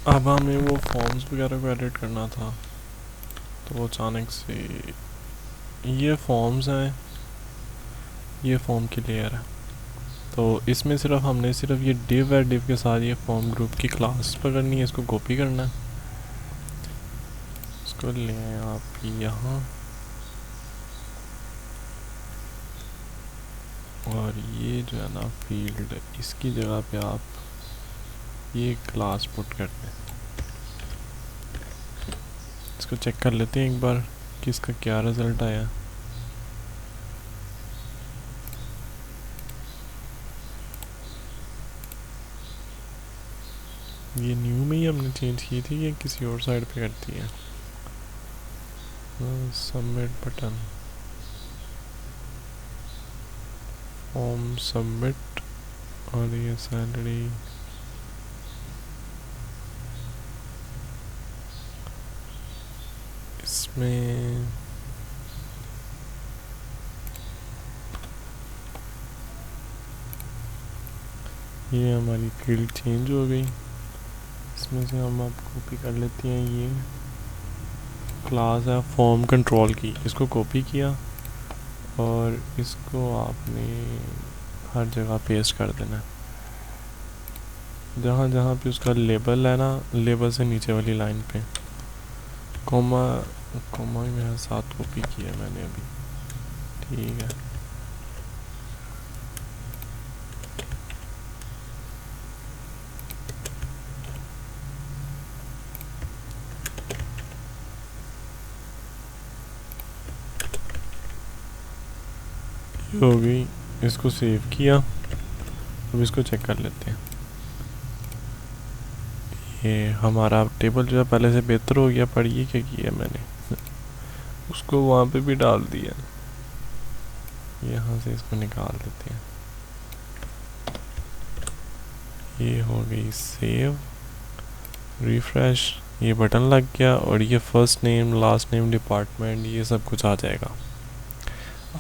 अब हमें वो फॉर्म्स वगैरह को एडिट करना था, तो वो अचानक से ये फॉर्म्स हैं, ये फॉर्म की लेयर है। तो इसमें सिर्फ हमने सिर्फ ये डिव है, डिव के साथ ये फॉर्म ग्रुप की क्लास पकड़नी है, इसको कॉपी करना है, इसको ले आए आप यहाँ, और ये जो है ना फील्ड, इसकी जगह पे आप ये क्लास पुट करते हैं। इसको चेक कर लेते हैं एक बार कि इसका क्या रिज़ल्ट आया। ये न्यू में ही हमने चेंज की थी, ये किसी और साइड पे करती है। सबमिट बटन, फॉर्म सबमिट, और ये सैलरी, इसमें ये हमारी फील्ड चेंज हो गई। इसमें से हम आप कॉपी कर लेते हैं, ये क्लास है फॉर्म कंट्रोल की, इसको कॉपी किया और इसको आपने हर जगह पेस्ट कर देना है, जहाँ जहाँ पे उसका लेबल है ना, लेबल से नीचे वाली लाइन पे कॉमा, कॉमा ही मेरे साथ कॉपी किया मैंने अभी, ठीक है। ये हो गई, इसको सेव किया, अब इसको चेक कर लेते हैं। ये हमारा टेबल जो है पहले से बेहतर हो गया, पर ये क्या किया मैंने उसको वहाँ पे भी डाल दिया। यहाँ से इसको निकाल देते हैं, ये हो गई सेव, रिफ्रेश, ये बटन लग गया, और ये first name, last name, department, ये सब कुछ आ जाएगा।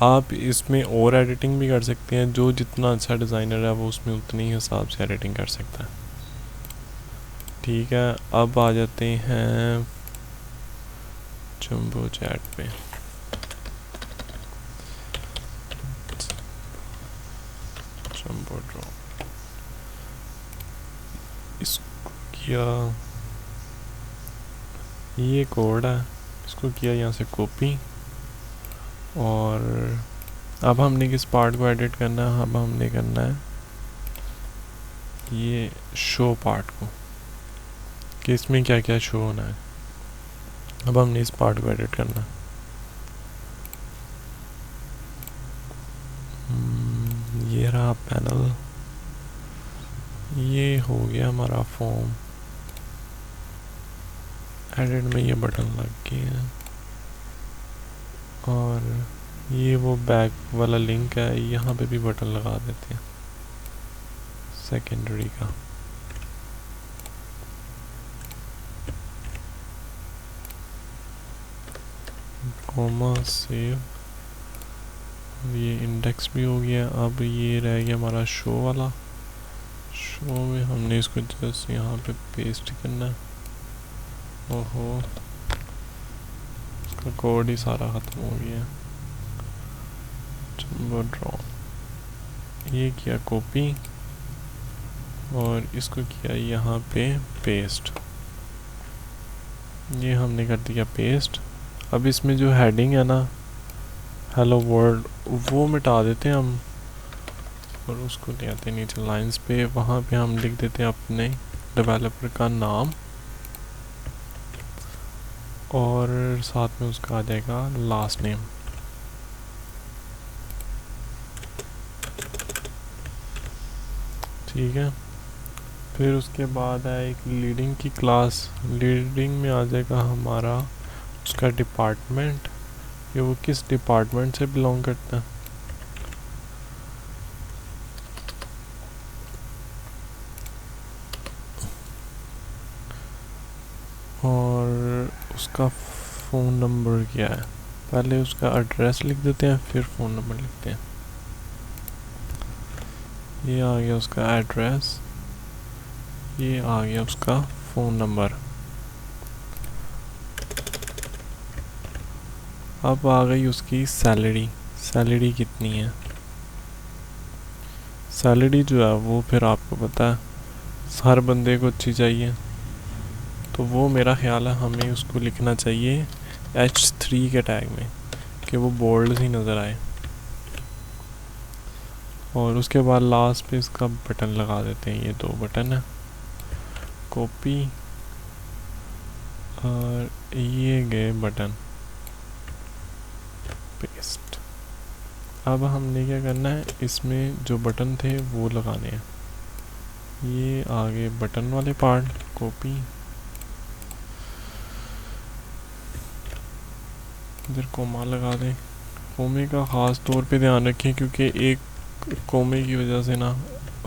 आप इसमें और एडिटिंग भी कर सकते हैं, जो जितना अच्छा डिज़ाइनर है वो उसमें उतने ही हिसाब से एडिटिंग कर सकता है, ठीक है। अब आ जाते हैं जंबो चैट पे, जंबो ड्रॉ, इसको किया, ये कोड है, इसको किया यहाँ से कॉपी, और अब हमने किस पार्ट को एडिट करना है, अब हमने करना है ये शो पार्ट को, कि इसमें क्या क्या शो होना है। अब हमने इस पार्ट को एडिट करना है, ये रहा पैनल, ये हो गया हमारा फॉर्म, एडिट में ये बटन लग गया, और ये वो बैक वाला लिंक है, यहाँ पे भी बटन लगा देते हैं सेकेंडरी का। कॉमा सेव, ये इंडेक्स भी हो गया। अब ये रह गया हमारा शो वाला, शो में हमने इसको जस्ट यहाँ पे पेस्ट करना है। ओहो, इसका कोड ही सारा ख़त्म हो गया। जंबो ड्रॉ, ये किया कॉपी और इसको किया यहाँ पे पेस्ट, ये हमने कर दिया पेस्ट। अब इसमें जो हेडिंग है ना, हेलो वर्ल्ड, वो मिटा देते हैं हम, और उसको ले आते हैं नीचे लाइंस पे, वहाँ पे हम लिख देते हैं अपने डेवलपर का नाम, और साथ में उसका आ जाएगा लास्ट नेम। ठीक है, फिर उसके बाद है एक लीडिंग की क्लास, लीडिंग में आ जाएगा हमारा उसका डिपार्टमेंट, कि वो किस डिपार्टमेंट से बिलोंग करता है। और उसका फ़ोन नंबर क्या है, पहले उसका एड्रेस लिख देते हैं फिर फ़ोन नंबर लिखते हैं। ये आ गया उसका एड्रेस, ये आ गया उसका फ़ोन नंबर। अब आ गई उसकी सैलरी। सैलरी कितनी है? सैलरी जो है वो फिर आपको पता है हर बंदे को अच्छी चाहिए, तो वो मेरा ख्याल है हमें उसको लिखना चाहिए H3 के टैग में कि वो बोल्ड ही नज़र आए। और उसके बाद लास्ट पे इसका बटन लगा देते हैं, ये 2 बटन है, कॉपी और ये गए बटन पेस्ट। अब हमने क्या करना है, इसमें जो बटन थे वो लगाने हैं। ये आगे बटन वाले पार्ट, कॉपी, इधर कोमा लगा दें। कोमे का ख़ास तौर पे ध्यान रखें क्योंकि एक कोमे की वजह से ना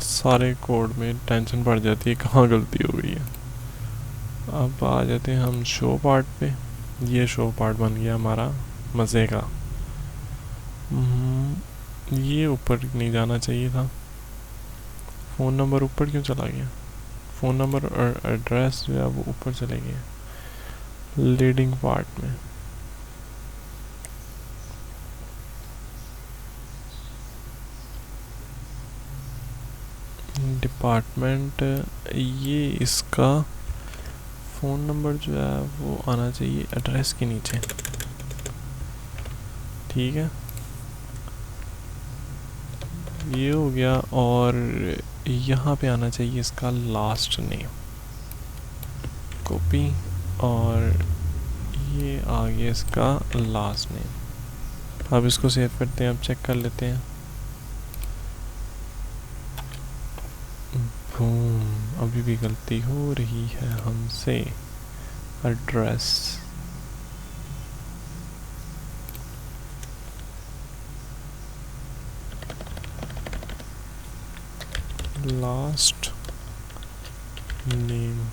सारे कोड में टेंशन पड़ जाती है कहाँ गलती हो गई है। अब आ जाते हैं हम शो पार्ट पे। ये शो पार्ट बन गया हमारा मज़े का। ये ऊपर नहीं जाना चाहिए था। फ़ोन नंबर ऊपर क्यों चला गया? फ़ोन नंबर और एड्रेस जो है वो ऊपर चले गए लीडिंग पार्ट में। डिपार्टमेंट, ये इसका फ़ोन नंबर जो है वो आना चाहिए एड्रेस के नीचे, ठीक है। ये हो गया। और यहाँ पे आना चाहिए इसका लास्ट नेम, कॉपी, और ये आ गया इसका लास्ट नेम। अब इसको सेव करते हैं, अब चेक कर लेते हैं। अभी भी गलती हो रही है हमसे। एड्रेस, लास्ट नेम,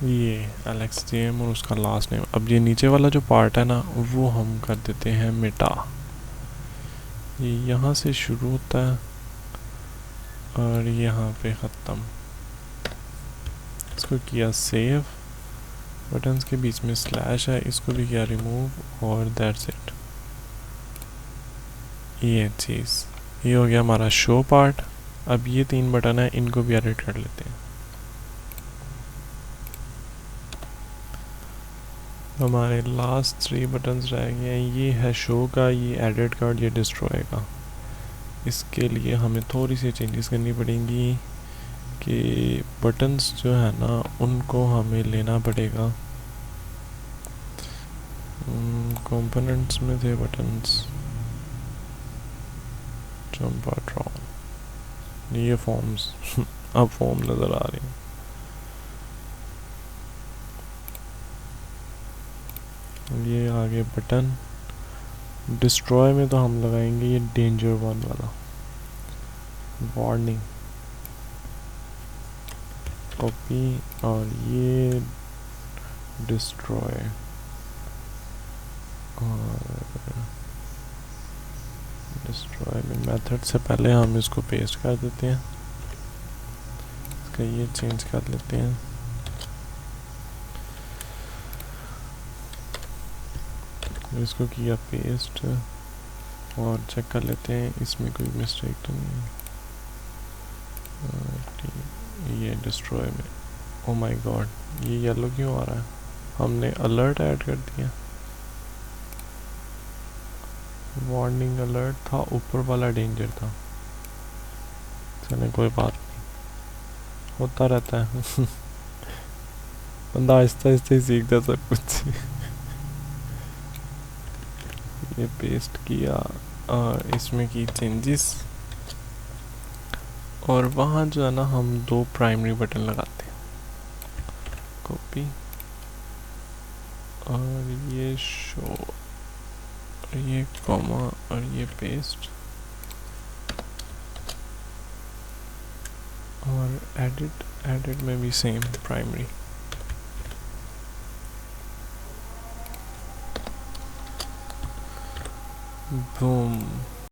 ये एलेक्स जेम और उसका लास्ट नेम। अब ये नीचे वाला जो पार्ट है ना वो हम कर देते हैं मिटा। ये यहाँ से शुरू होता है और यहाँ पे ख़त्म। इसको किया सेव, बटन्स के बीच में स्लैश है, इसको भी किया रिमूव और दैट्स इट। ये चीज़, ये हो गया हमारा शो पार्ट। अब ये 3 बटन है, इनको भी एडिट कर लेते हैं। हमारे लास्ट 3 बटन्स रह गए हैं। ये है शो का, ये एडिट का और ये डिस्ट्रॉय का। इसके लिए हमें थोड़ी सी चेंजेस करनी पड़ेंगी कि बटन्स जो है ना उनको हमें लेना पड़ेगा। कंपोनेंट्स में थे बटन्स, ये फॉर्म्स अब फॉर्म नज़र आ रही है। ये आगे बटन, डिस्ट्रॉय में तो हम लगाएंगे ये डेंजर 1 वाला, वार्निंग, कॉपी, और ये डिस्ट्रॉय। और डिस्ट्रॉय में मेथड से पहले हम इसको पेस्ट कर देते हैं। इसका ये चेंज कर लेते हैं। इसको किया पेस्ट और चेक कर लेते हैं इसमें कोई मिस्टेक तो नहीं है। ये डिस्ट्रॉय में, ओ माय गॉड, ये येलो क्यों आ रहा है? हमने अलर्ट ऐड कर दिया। वार्निंग अलर्ट था, ऊपर वाला डेंजर था। चले कोई बात नहीं, होता रहता है बंदा आहिस्ता आहिस्ता ही सीखता सब कुछ ये पेस्ट किया और इसमें की चेंजेस, और वहाँ जो है ना हम 2 प्राइमरी बटन लगाते हैं, कॉपी और ये शो, ये कॉमा और ये पेस्ट, और एडिट में भी सेम प्राइमरी। बूम,